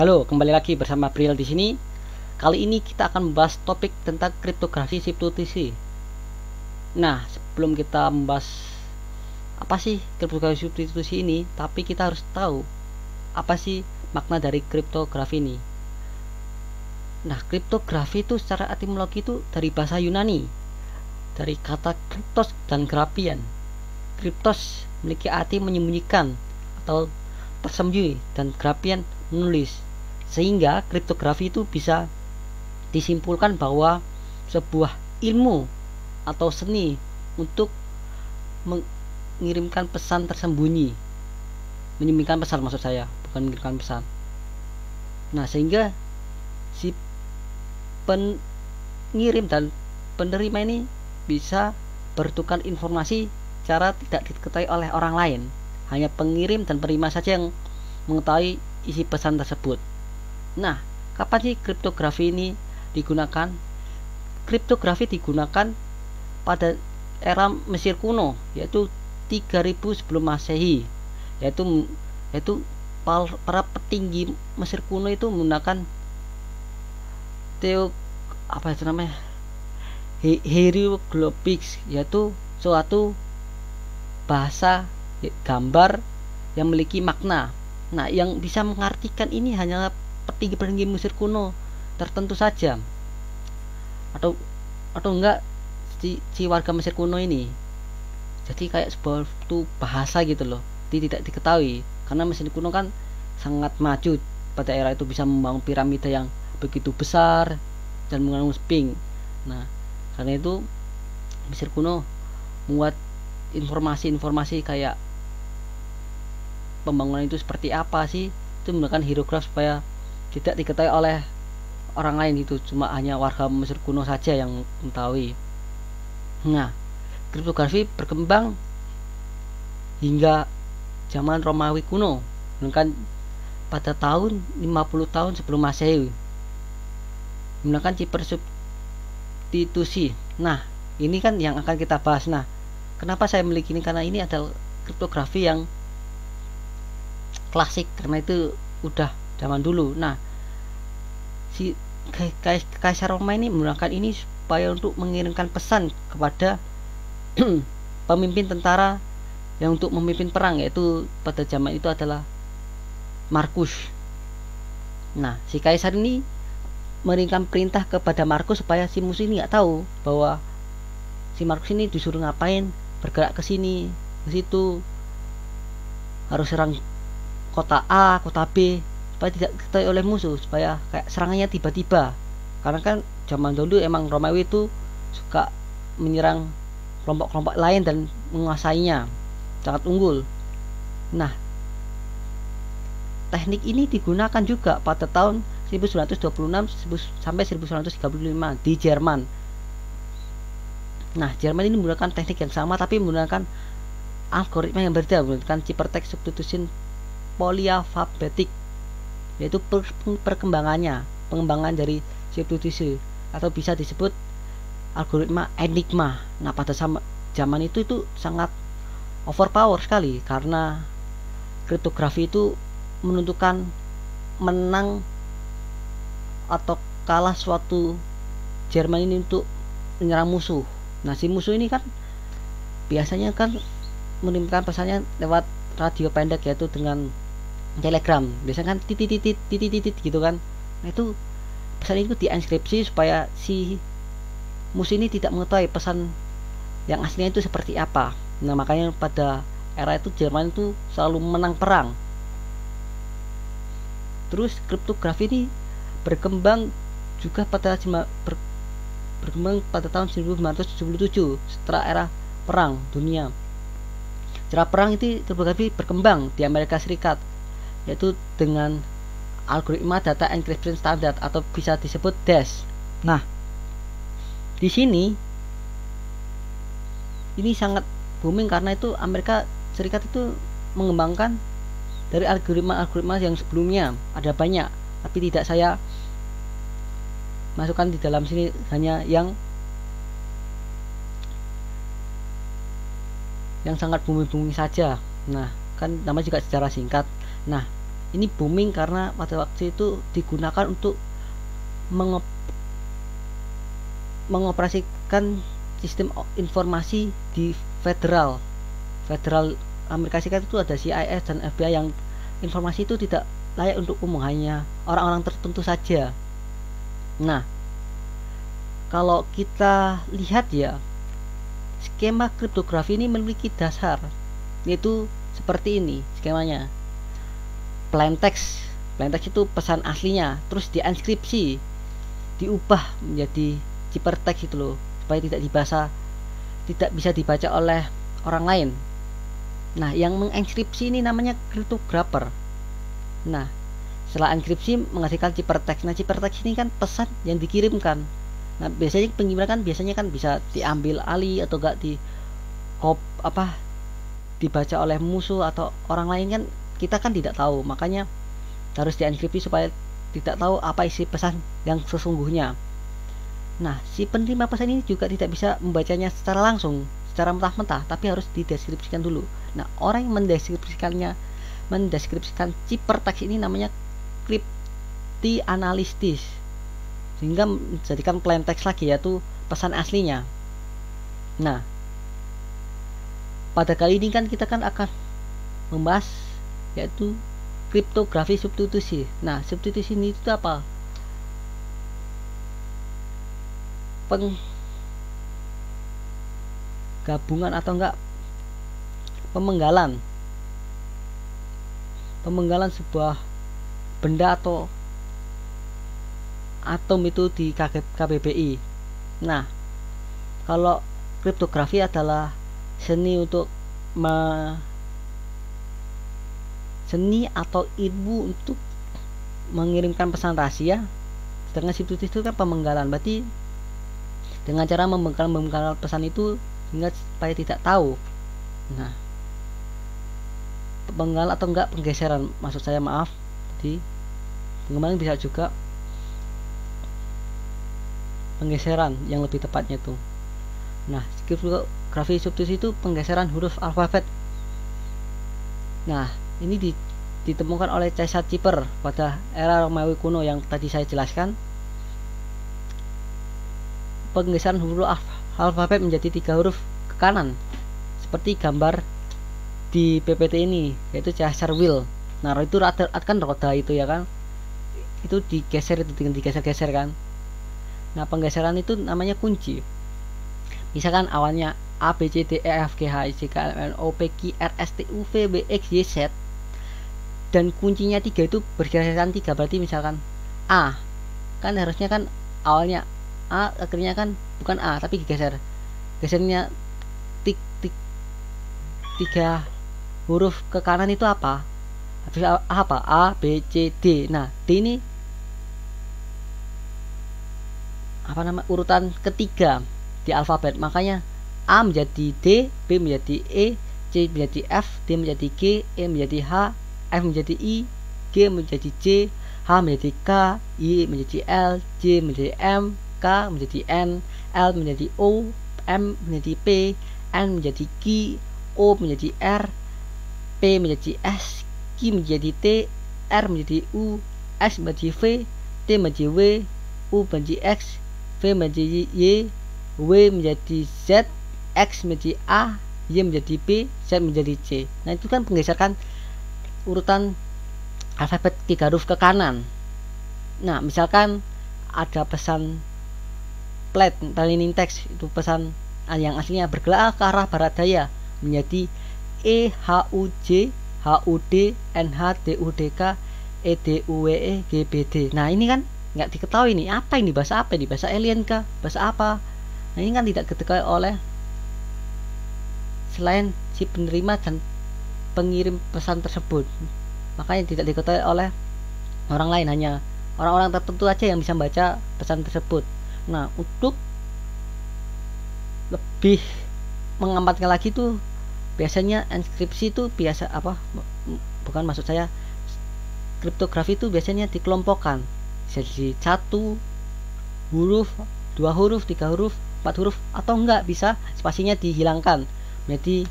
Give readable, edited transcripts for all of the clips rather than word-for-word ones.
Halo, kembali lagi bersama Bril di sini. Kali ini kita akan membahas topik tentang kriptografi substitusi. Nah, sebelum kita membahas apa sih kriptografi substitusi ini, tapi kita harus tahu apa sih makna dari kriptografi ini. Nah, kriptografi itu secara etimologi itu dari bahasa Yunani, dari kata kriptos dan grafian. Kriptos memiliki arti menyembunyikan atau tersembunyi dan grafian menulis, sehingga kriptografi itu bisa disimpulkan bahwa sebuah ilmu atau seni untuk mengirimkan pesan tersembunyi, menyembunyikan pesan maksud saya, bukan mengirimkan pesan. Nah, sehingga si pengirim dan penerima ini bisa bertukar informasi cara tidak diketahui oleh orang lain. Hanya pengirim dan penerima saja yang mengetahui isi pesan tersebut. Nah, kapan sih kriptografi ini digunakan? Kriptografi digunakan pada era Mesir kuno, yaitu 3000 sebelum Masehi. Yaitu para petinggi Mesir kuno itu menggunakan hieroglyphics, yaitu suatu bahasa gambar yang memiliki makna. Nah, yang bisa mengartikan ini hanyalah petinggi-petinggi Mesir kuno tertentu saja, atau enggak si warga Mesir kuno ini. Jadi kayak sebuah bahasa gitu loh, tidak diketahui karena Mesir kuno kan sangat maju pada era itu, bisa membangun piramida yang begitu besar dan mengandung sphinx. Nah, karena itu Mesir kuno membuat informasi-informasi kayak pembangunan itu seperti apa sih, itu menggunakan hieroglif supaya tidak diketahui oleh orang lain, itu cuma hanya warga Mesir kuno saja yang mengetahui. Nah, kriptografi berkembang hingga zaman Romawi kuno, menggunakan pada tahun 50 tahun sebelum Masehi, menggunakan chipper substitusi. Nah, ini kan yang akan kita bahas. Nah, kenapa saya memiliki ini? Karena ini adalah kriptografi yang klasik, karena itu udah zaman dulu. Nah, si Kaisar Roma ini menggunakan ini supaya untuk mengirimkan pesan kepada pemimpin tentara yang untuk memimpin perang, yaitu pada zaman itu adalah Markus. Nah, si kaisar ini memberikan perintah kepada Markus supaya si musuh ini nggak tahu bahwa si Markus ini disuruh ngapain, bergerak ke sini ke situ, harus serang kota A, kota B, supaya tidak diketahui oleh musuh, supaya kayak serangannya tiba-tiba. Karena kan zaman dulu emang Romawi itu suka menyerang kelompok-kelompok lain dan menguasainya, sangat unggul. Nah, teknik ini digunakan juga pada tahun 1926 sampai 1935 di Jerman. Nah, Jerman ini menggunakan teknik yang sama tapi menggunakan algoritma yang berbeda, menggunakan ciphertext substitution polyalphabetic, yaitu pengembangan dari substitusi, atau bisa disebut algoritma enigma. Nah, pada zaman itu sangat overpower sekali, karena kriptografi itu menentukan menang atau kalah suatu Jerman ini untuk menyerang musuh. Nah, si musuh ini kan biasanya kan mengirimkan pesannya lewat radio pendek, yaitu dengan telegram. Biasanya kan titit gitu kan. Nah, itu pesan itu dienskripsi supaya si musuh ini tidak mengetahui pesan yang aslinya itu seperti apa. Nah, makanya pada era itu Jerman itu selalu menang perang. Terus kriptografi ini berkembang juga pada tahun 1977 setelah era perang dunia. Setelah perang itu kriptografi berkembang di Amerika Serikat, yaitu dengan algoritma data encryption standard atau bisa disebut DES. Nah, di sini ini sangat booming karena itu Amerika Serikat itu mengembangkan dari algoritma yang sebelumnya ada banyak, tapi tidak saya masukkan di dalam sini, hanya yang sangat booming saja. Nah, kan namanya juga secara singkat. Nah, ini booming karena pada waktu itu digunakan untuk mengoperasikan sistem informasi di federal Amerika Serikat. Itu ada CIS dan FBI yang informasi itu tidak layak untuk umum, hanya orang-orang tertentu saja. Nah, kalau kita lihat ya, skema kriptografi ini memiliki dasar, yaitu seperti ini skemanya. Plain text itu pesan aslinya, terus dienkripsi, diubah menjadi ciphertext itu loh, supaya tidak bisa dibaca oleh orang lain. Nah, yang mengenkripsi ini namanya cryptographer. Nah, setelah enkripsi menghasilkan ciphertext. Nah, ciphertext ini kan pesan yang dikirimkan. Nah, biasanya pengirimnya kan bisa diambil alih atau enggak dibaca oleh musuh atau orang lain kan, kita kan tidak tahu. Makanya harus dienkripsi supaya tidak tahu apa isi pesan yang sesungguhnya. Nah, si penerima pesan ini juga tidak bisa membacanya secara langsung, secara mentah-mentah, tapi harus dideskripsikan dulu. Nah, orang yang mendeskripsikan ciphertext ini namanya cryptanalysis, sehingga menjadikan plain text lagi, yaitu pesan aslinya. Nah, pada kali ini kan kita akan membahas yaitu kriptografi substitusi. Nah, substitusi ini itu apa? Penggabungan atau enggak pemenggalan sebuah benda atau atom itu di KBBI. Nah, kalau kriptografi adalah seni atau ilmu untuk mengirimkan pesan rahasia, sedangkan substitusi itu kan pemenggalan. Berarti dengan cara membengkal pesan itu sehingga supaya tidak tahu. Nah, pemenggalan atau enggak penggeseran, maksud saya, maaf. Jadi pengembangan bisa juga penggeseran yang lebih tepatnya itu. Nah, kriptografi substitusi itu penggeseran huruf alfabet. Nah, ini ditemukan oleh Caesar Cipher pada era Romawi kuno yang tadi saya jelaskan. Penggeseran huruf alfabet menjadi 3 huruf ke kanan, seperti gambar di PPT ini, yaitu Caesar wheel. Nah, itu kan roda itu ya kan, itu digeser, itu dengan digeser-geser kan. Nah, penggeseran itu namanya kunci. Misalkan awalnya A, B, C, D, E, F, G, H, I, J, K, L, M, N, O, P, Q, R, S, T, U, V, W, X, Y, Z, dan kuncinya 3 itu bergeseran 3. Berarti misalkan A, kan harusnya kan awalnya A, akhirnya kan bukan A tapi digeser, gesernya 3 huruf ke kanan itu apa? Apa? A, B, C, D. Nah, D ini urutan ketiga di alfabet. Makanya A menjadi D, B menjadi E, C menjadi F, D menjadi G, E menjadi H, F menjadi I, G menjadi J, H menjadi K, I menjadi L, J menjadi M, K menjadi N, L menjadi O, M menjadi P, N menjadi Q, O menjadi R, P menjadi S, Q menjadi T, R menjadi U, S menjadi V, T menjadi W, U menjadi X, V menjadi Y, W menjadi Z, X menjadi A, Y menjadi B, Z menjadi C. Nah, itu kan penggeseran urutan alfabet 3 huruf ke kanan. Nah, misalkan ada pesan plain text, itu pesan yang aslinya bergerak ke arah barat daya menjadi E, H, U, J, H, U, D, N, H, D, U, D, K, E, D, U, W, E, G, B, D. Nah, ini kan nggak diketahui nih, apa ini, bahasa apa ini, bahasa alien kah, bahasa apa. Nah, ini kan tidak diketahui oleh selain si penerima dan pengirim pesan tersebut. Makanya tidak diketahui oleh orang lain, hanya orang-orang tertentu aja yang bisa membaca pesan tersebut. Nah, untuk lebih mengamankan lagi tuh biasanya enkripsi itu kriptografi itu biasanya dikelompokkan jadi 1 huruf, 2 huruf, 3 huruf, 4 huruf, atau enggak bisa spasinya dihilangkan. Jadi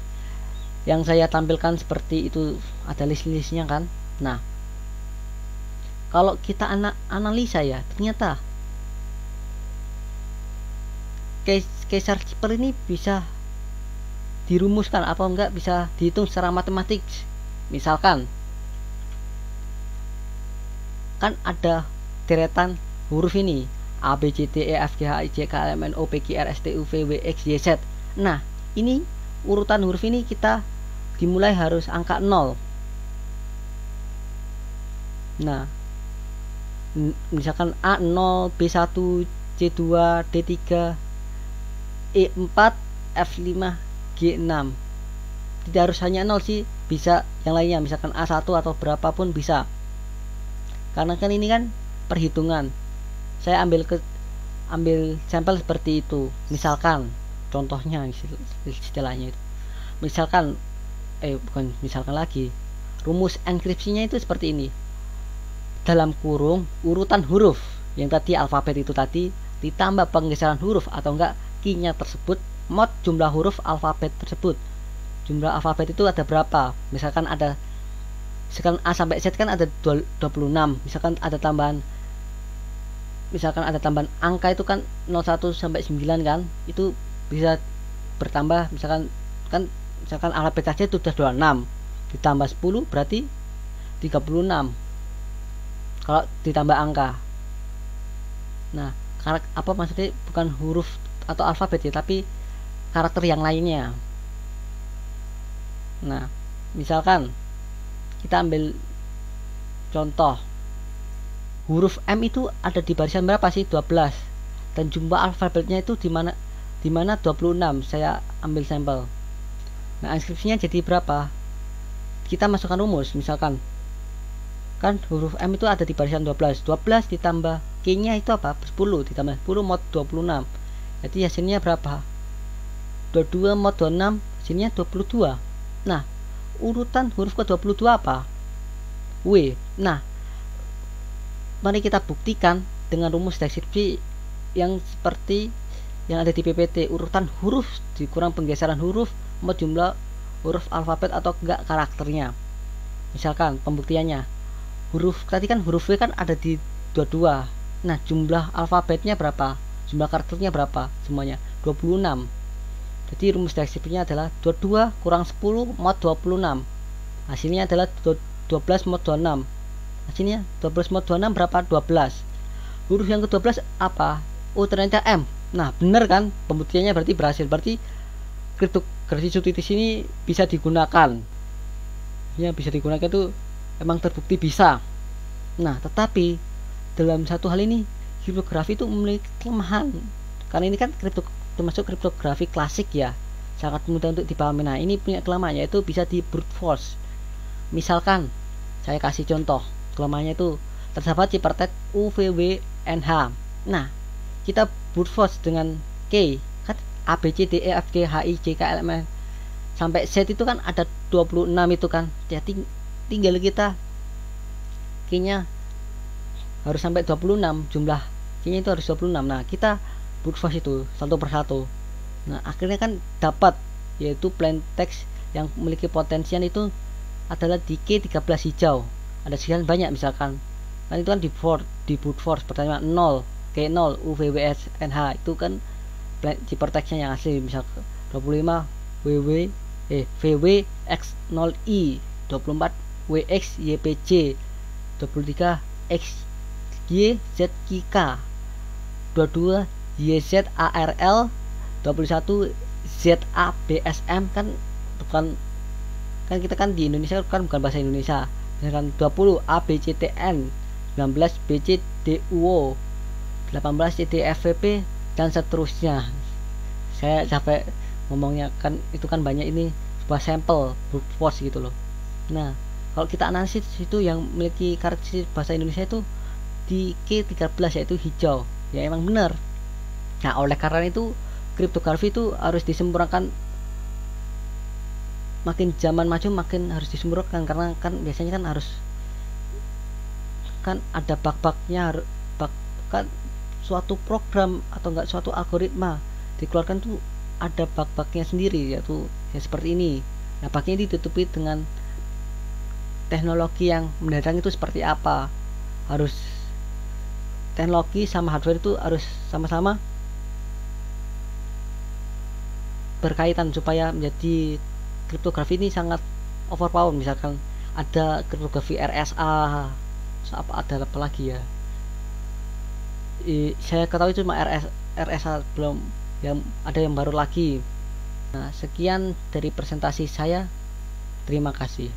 yang saya tampilkan seperti itu, ada list-listnya kan. Nah, kalau kita analisa ya, ternyata Caesar Clipper ini bisa dirumuskan atau enggak bisa dihitung secara matematik. Misalkan kan ada deretan huruf ini A B C D E F G H I J K L M N O P Q R S T U V W X Y Z. Nah, ini urutan huruf ini kita dimulai harus angka 0. Nah, misalkan A0, B1, C2, D3, E4, F5, G6. Tidak harus hanya 0 sih, bisa yang lainnya, misalkan A1 atau berapapun bisa. Karena kan ini kan perhitungan. Saya ambil sampel seperti itu. Misalkan contohnya istilahnya itu. Misalkan bukan misalkan lagi. Rumus enkripsinya itu seperti ini. Dalam kurung urutan huruf yang tadi alfabet itu tadi ditambah penggeseran huruf atau enggak key-nya tersebut mod jumlah huruf alfabet tersebut. Jumlah alfabet itu ada berapa? Misalkan ada A sampai Z kan ada 26. Misalkan ada tambahan angka itu kan 01 sampai 9 kan. Itu bisa bertambah misalkan alfabet aja itu sudah 26. Ditambah 10 berarti 36. Kalau ditambah angka. Nah, apa maksudnya bukan huruf atau alfabet ya, tapi karakter yang lainnya. Nah, misalkan kita ambil contoh huruf M itu ada di barisan berapa sih? 12. Dan jumlah alfabetnya itu di mana 26. Saya ambil sampel. Nah, inskripsinya jadi berapa? Kita masukkan rumus, misalkan kan huruf M itu ada di barisan 12. 12 ditambah Q-nya itu apa? 10 ditambah 10 mod 26. Jadi hasilnya berapa? 22 mod 26 hasilnya 22. Nah, urutan huruf ke-22 apa? W. Nah, mari kita buktikan dengan rumus deskripsi yang seperti yang ada di PPT. Urutan huruf dikurang penggeseran huruf mod jumlah huruf alfabet atau enggak karakternya. Misalkan pembuktiannya, huruf tadi kan huruf W kan ada di 22. Nah, jumlah alfabetnya berapa? Jumlah karakternya berapa? Semuanya 26. Jadi rumus deskripsinya adalah 22 kurang 10 mod 26. Hasilnya adalah 12 mod 26. Hasilnya 12 mod 26 berapa? 12. Huruf yang ke-12 apa? Oh, ternyata M. Nah, benar kan? Pembuktiannya berarti berhasil. Berarti kriptografi subtilis ini bisa digunakan. Ya, bisa digunakan itu emang terbukti bisa. Nah, tetapi dalam satu hal ini kriptografi itu memiliki kelemahan. Karena ini kan termasuk kriptografi klasik ya, sangat mudah untuk dipahami. Nah, ini punya kelemahan yaitu bisa di brute force. Misalkan saya kasih contoh, kelemahannya itu terdapat ciphertext UVWNH. Nah, kita brute force dengan K kan A B C D E F G H I J K L M N sampai Z itu kan ada 26 itu kan. Jadi tinggal kita Q-nya harus sampai 26, jumlah Q-nya itu harus 26. Nah, kita brute force itu satu persatu. Nah, akhirnya kan dapat yaitu plain text yang memiliki potensian itu adalah di Q13 hijau. Ada sekian banyak misalkan. Kan itu kan di brute force pertanyaan 0 K0 UVWS NH itu kan ciphertextnya yang asli, misal 25 VW X0I 24 WX YPJ 23 XY ZKK 22 YZARL 21 ZABSM kan bukan kan kita kan di Indonesia kan bukan bahasa Indonesia. Misalkan 20 ABCTN 19 BCDUO 18 CDFVP dan seterusnya. Saya capek ngomongnya kan, itu kan banyak, ini sebuah sampel brute force gitu loh. Nah, kalau kita analisis itu yang memiliki karakteristik bahasa Indonesia itu di Q13 yaitu hijau. Ya emang benar. Nah, oleh karena itu kriptografi itu harus disempurnakan. Makin zaman maju makin harus disempurnakan, karena kan biasanya kan harus kan ada bug-bugnya. Kan suatu program atau enggak suatu algoritma dikeluarkan tuh ada bug-bugnya sendiri, yaitu ya seperti ini. Nah, bugnya ditutupi dengan teknologi yang mendadak itu seperti apa, harus teknologi sama hardware itu harus sama-sama berkaitan supaya menjadi kriptografi ini sangat overpower. Misalkan ada kriptografi RSA, ada apa lagi ya, saya ketahui cuma RSA, belum yang ada yang baru lagi. Nah, sekian dari presentasi saya, terima kasih.